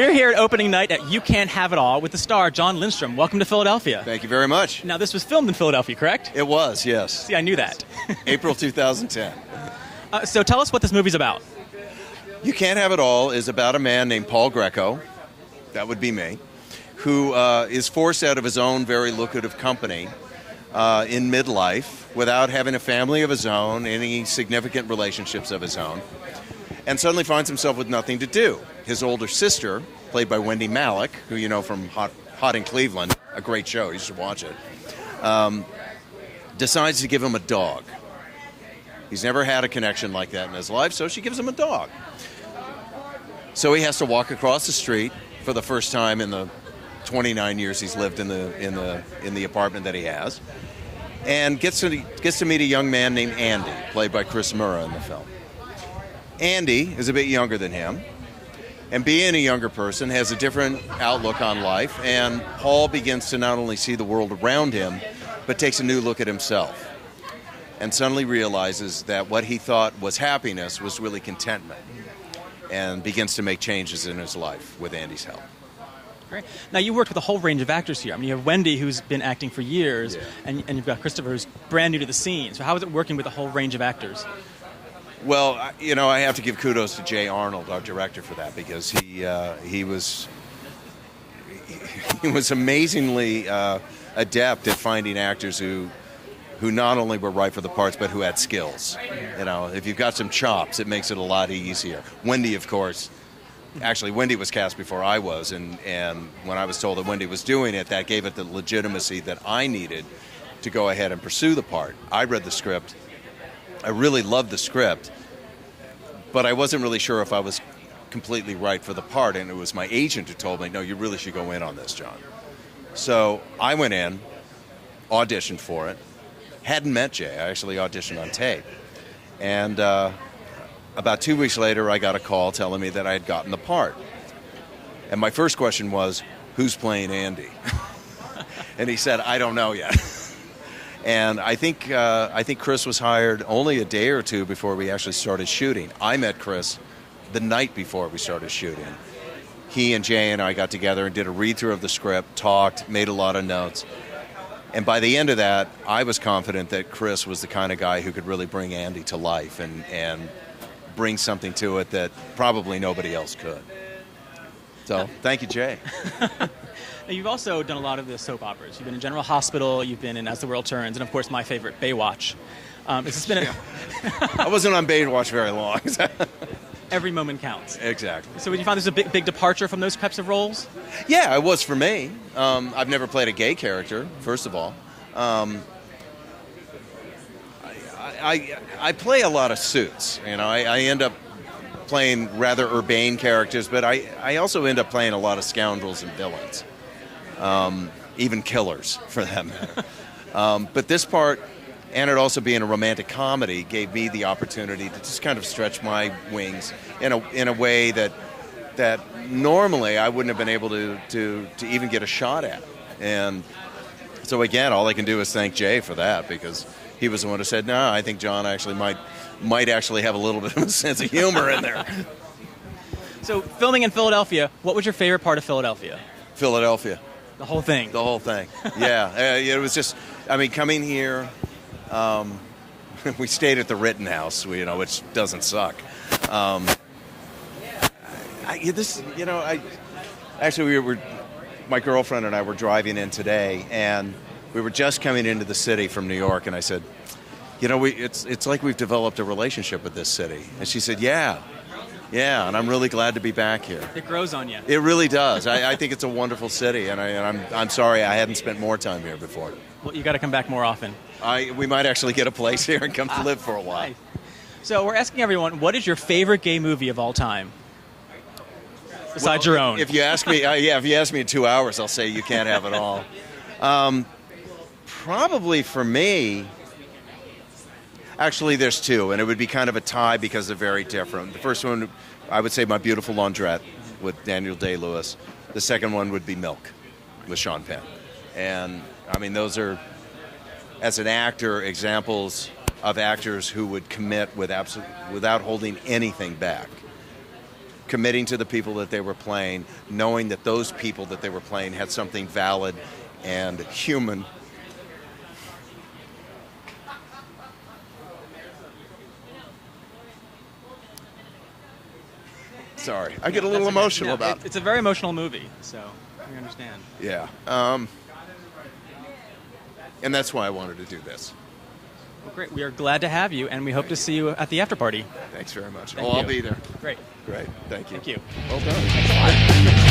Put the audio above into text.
We're here at opening night at You Can't Have It All with the star, Jon Lindstrom. Welcome to Philadelphia. Thank you very much. Now, this was filmed in Philadelphia, correct? It was, yes. See, I knew that. April 2010. So tell us what this movie's about. You Can't Have It All is about a man named Paul Greco, that would be me, who is forced out of his own very lucrative company in midlife without having a family of his own, any significant relationships of his own, and suddenly finds himself with nothing to do. His older sister, played by Wendy Malick, who you know from Hot in Cleveland, a great show, you should watch it, decides to give him a dog. He's never had a connection like that in his life, so she gives him a dog. So he has to walk across the street for the first time in the 29 years he's lived in the apartment that he has, and gets to meet a young man named Andy, played by Chris Murrah in the film. Andy is a bit younger than him, and being a younger person has a different outlook on life, and Paul begins to not only see the world around him, but takes a new look at himself, and suddenly realizes that what he thought was happiness was really contentment, and begins to make changes in his life with Andy's help. Great. Now, you worked with a whole range of actors here. I mean, you have Wendy, who's been acting for years, Yeah. and you've got Christopher, who's brand new to the scene. So how is it working with a whole range of actors? Well, I have to give kudos to Jay Arnold, our director, for that, because he was amazingly adept at finding actors who not only were right for the parts, but who had skills. You know, if you've got some chops, it makes it a lot easier. Wendy, of course, actually, Wendy was cast before I was, and when I was told that Wendy was doing it, that gave it the legitimacy that I needed to go ahead and pursue the part. I read the script. I really loved the script, but I wasn't really sure if I was completely right for the part, and it was my agent who told me, no, you really should go in on this, John. So I went in, auditioned for it, hadn't met Jay. I actually auditioned on tape. And about 2 weeks later, I got a call telling me that I had gotten the part. And my first question was, who's playing Andy? And he said, I don't know yet. And I think Chris was hired only a day or two before we actually started shooting. I met Chris the night before we started shooting. He and Jay and I got together and did a read-through of the script, talked, made a lot of notes. And by the end of that, I was confident that Chris was the kind of guy who could really bring Andy to life and bring something to it that probably nobody else could. So, thank you, Jay. Now, you've also done a lot of the soap operas. You've been in General Hospital, you've been in As the World Turns, and of course my favorite, Baywatch. Has this been I wasn't on Baywatch very long. Every moment counts. Exactly. So would you find this a big departure from those types of roles? Yeah, it was for me. I've never played a gay character, first of all. I play a lot of suits. You know, I end up playing rather urbane characters, but I also end up playing a lot of scoundrels and villains. Even killers, for that matter. But this part, and it also being a romantic comedy, gave me the opportunity to just kind of stretch my wings in a way that normally I wouldn't have been able to even get a shot at. And so again, all I can do is thank Jay for that, because he was the one who said, no, I think John actually might actually have a little bit of a sense of humor in there. So filming in Philadelphia, what was your favorite part of Philadelphia? Philadelphia. The whole thing? The whole thing, yeah. It was just, coming here, we stayed at the Rittenhouse, which doesn't suck. My girlfriend and I were driving in today, and we were just coming into the city from New York, and I said, it's like we've developed a relationship with this city. And she said, yeah, and I'm really glad to be back here. It grows on you. It really does. I think it's a wonderful city, and I'm sorry I hadn't spent more time here before. Well, you got to come back more often. We might actually get a place here and come to live for a while. Nice. So we're asking everyone, what is your favorite gay movie of all time? Besides your own. If you ask me, if you ask me in 2 hours, I'll say You Can't Have It All. Probably for me, actually there's two, and it would be kind of a tie because they're very different. The first one, I would say My Beautiful Laundrette with Daniel Day-Lewis. The second one would be Milk with Sean Penn. And, those are, as an actor, examples of actors who would commit without holding anything back. committing to the people that they were playing, knowing that those people that they were playing had something valid and human. Sorry, I get a little emotional about it. It's a very emotional movie, so I understand. Yeah. And that's why I wanted to do this. Well, great. We are glad to have you, and we hope to see you at the after party. Thanks very much. Thank I'll you. be there. Great. Great. Thank you. Thank you. Well done. Thanks a lot.